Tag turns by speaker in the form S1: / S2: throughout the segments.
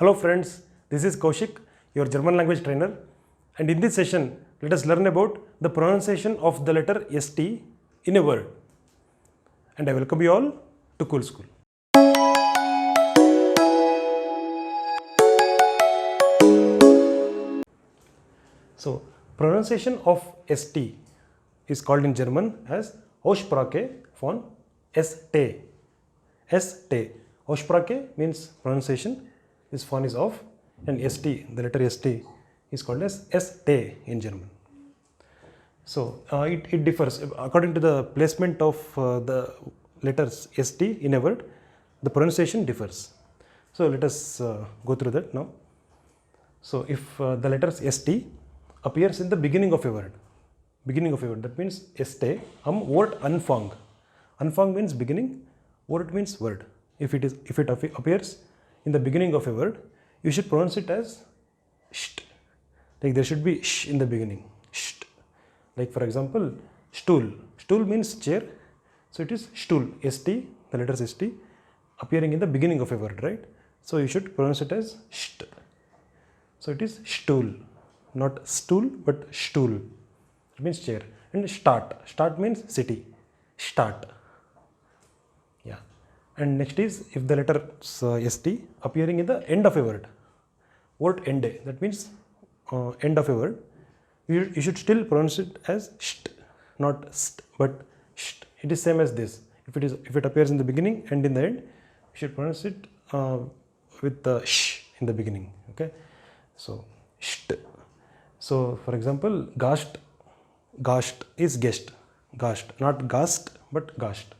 S1: Hello friends, this is Koushik, your German language trainer, and in this session let us learn about the pronunciation of the letter ST in a word. And I welcome you all to KoolSchool. So pronunciation of ST is called in German as Aussprache von ST. ST. Aussprache means pronunciation. This font is off, and ST, the letter ST, is called as ST in German. So it differs according to the placement of the letters ST in a word. The pronunciation differs. So let us go through that now. So if the letters ST appears in the beginning of a word, that means ST, Wort Anfang. Anfang means beginning, word means word. If it appears in the beginning of a word, you should pronounce it as st. Like there should be sh in the beginning. St. Like for example, stool. Stool means chair. So it is stool. ST, the letters ST, appearing in the beginning of a word, right? So you should pronounce it as st. So it is stool. Not stool, but stool. It means chair. And start. Start means city. Start. Yeah. And next is if the letter ST appearing in the end of a word. Word ende. That means end of a word. You should still pronounce it as st, not st, but st. It is same as this. If it appears in the beginning and in the end, you should pronounce it with the sh in the beginning. Okay. So st. So for example, gast. Gast is guest. Gast, not gast, but gast.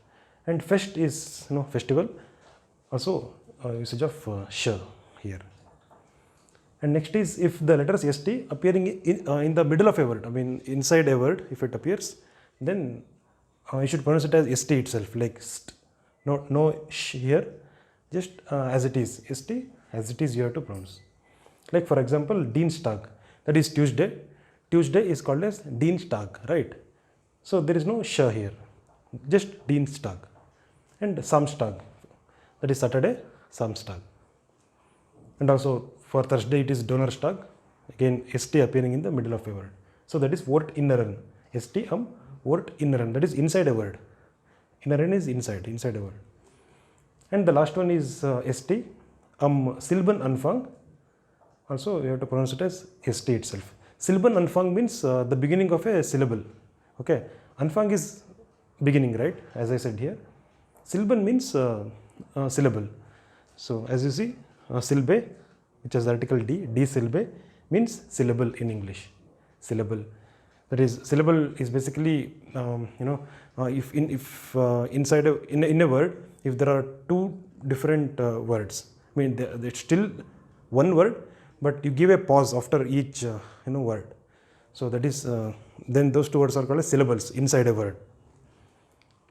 S1: And fest is festival. Also usage of sh here. And next is if the letters ST appearing in the middle of a word, I mean inside a word, if it appears, then you should pronounce it as ST itself, like st. No sh here, just as it is. ST as it is you have to pronounce. Like for example, Dienstag, that is Tuesday. Tuesday is called as Dienstag, right? So there is no sh here, just Dienstag. And Samstag, that is Saturday, Samstag. And also for Thursday it is Donnerstag, again ST appearing in the middle of a word. So that is Wort Inneren. ST Wort Inneren, that is inside a word. Inneren is inside a word. And the last one is ST, Silben Anfang. Also you have to pronounce it as ST itself. Silben Anfang means the beginning of a syllable. Okay, Anfang is beginning, right? As I said here. Silben means syllable. So as you see, silbe, which has the article D, D silbe means syllable in English. Syllable. That is, syllable is basically, if inside in a word, if there are two different words, I mean, it's still one word, but you give a pause after each word. So that is, then those two words are called as syllables inside a word.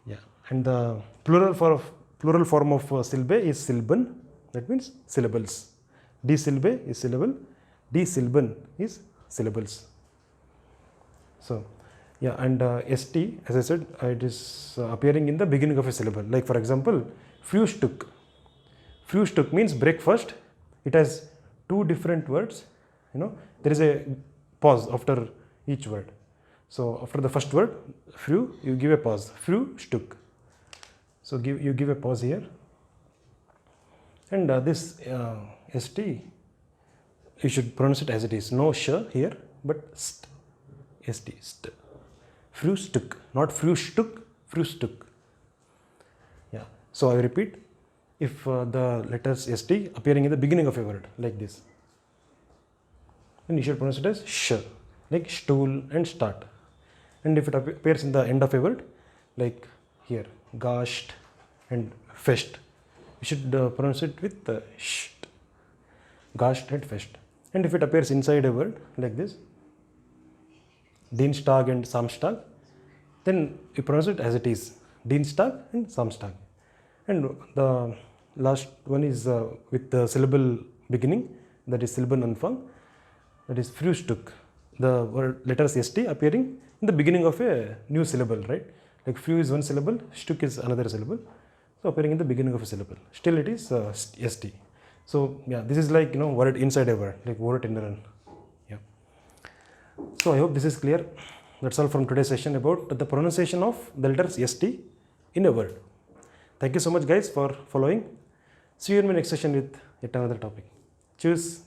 S1: Yeah. And the plural form of silbe is silben. That means syllables. D silbe is syllable. D silben is syllables. So, yeah, and ST, as I said, it is appearing in the beginning of a syllable. Like for example, Frühstück. Frühstück means breakfast. It has two different words. There is a pause after each word. So after the first word, früh, you give a pause. Frühstück. So you give a pause here. And this ST, you should pronounce it as it is. No sh here, but st. ST, st. Frühstück, not Frühstück, Frühstück. Yeah. So I repeat, if the letters ST appearing in the beginning of a word, like this, then you should pronounce it as sh, like stool and start. And if it appears in the end of a word, like here, gast and fest, you should pronounce it with sh, gast and fest. And if it appears inside a word, like this, Dienstag and Samstag, then you pronounce it as it is, Dienstag and Samstag. And the last one is with the syllable beginning, that is Silben Anfang, that is Frühstück. The word letters ST appearing in the beginning of a new syllable, right? Like früh is one syllable, Stück is another syllable. So appearing in the beginning of a syllable. Still it is ST. So yeah, this is like word inside a word, like word in a run. Yeah. So I hope this is clear. That's all from today's session about the pronunciation of the letters ST in a word. Thank you so much guys for following. See you in my next session with yet another topic. Cheers.